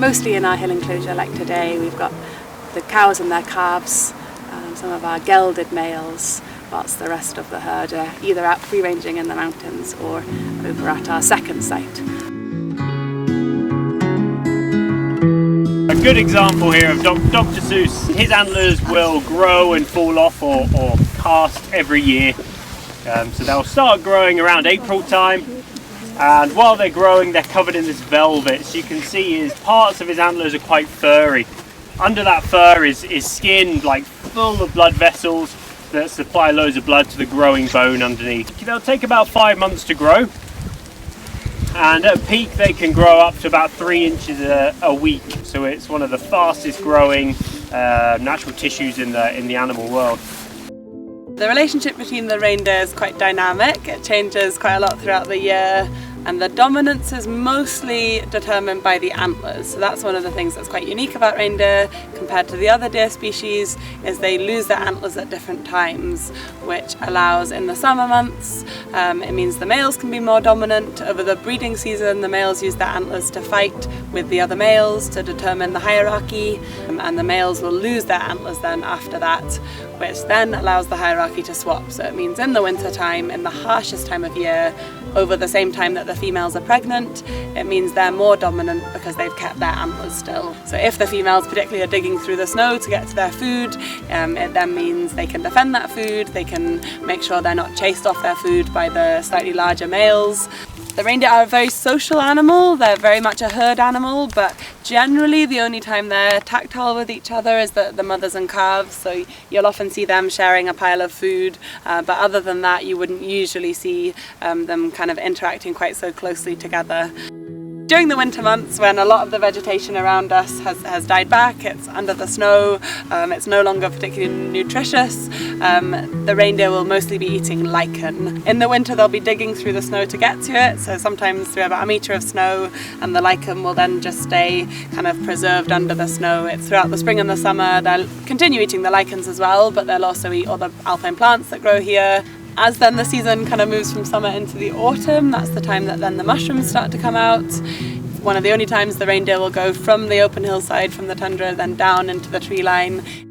mostly in our hill enclosure like today. We've got the cows and their calves, some of our gelded males, whilst the rest of the herd are either out free-ranging in the mountains or over at our second site. A good example here of Dr. Seuss, his antlers will grow and fall off or cast every year. So they'll start growing around April time, and while they're growing they're covered in this velvet. So you can see parts of his antlers are quite furry. Under that fur is skin like full of blood vessels that supply loads of blood to the growing bone underneath. They'll take about 5 months to grow, and at peak they can grow up to about 3 inches a week. So it's one of the fastest growing natural tissues in the animal world. The relationship between the reindeer is quite dynamic. It changes quite a lot throughout the year, and the dominance is mostly determined by the antlers. So that's one of the things that's quite unique about reindeer compared to the other deer species, is they lose their antlers at different times, which allows in the summer months, it means the males can be more dominant. Over the breeding season, the males use their antlers to fight with the other males to determine the hierarchy, and the males will lose their antlers then after that, which then allows the hierarchy to swap. So it means in the winter time, in the harshest time of year, over the same time that the females are pregnant, it means they're more dominant because they've kept their antlers still. So if the females particularly are digging through the snow to get to their food, it then means they can defend that food, they can make sure they're not chased off their food by the slightly larger males. The reindeer are a very social animal. They're very much a herd animal, but generally the only time they're tactile with each other is the mothers and calves. So you'll often see them sharing a pile of food, but other than that you wouldn't usually see them kind of interacting quite so closely together. During the winter months, when a lot of the vegetation around us has died back, it's under the snow, it's no longer particularly nutritious, the reindeer will mostly be eating lichen. In the winter they'll be digging through the snow to get to it, so sometimes through about 1 metre of snow, and the lichen will then just stay kind of preserved under the snow. It's throughout the spring and the summer they'll continue eating the lichens as well, but they'll also eat all the alpine plants that grow here. As then the season kind of moves from summer into the autumn, that's the time that then the mushrooms start to come out. One of the only times the reindeer will go from the open hillside, from the tundra, then down into the tree line.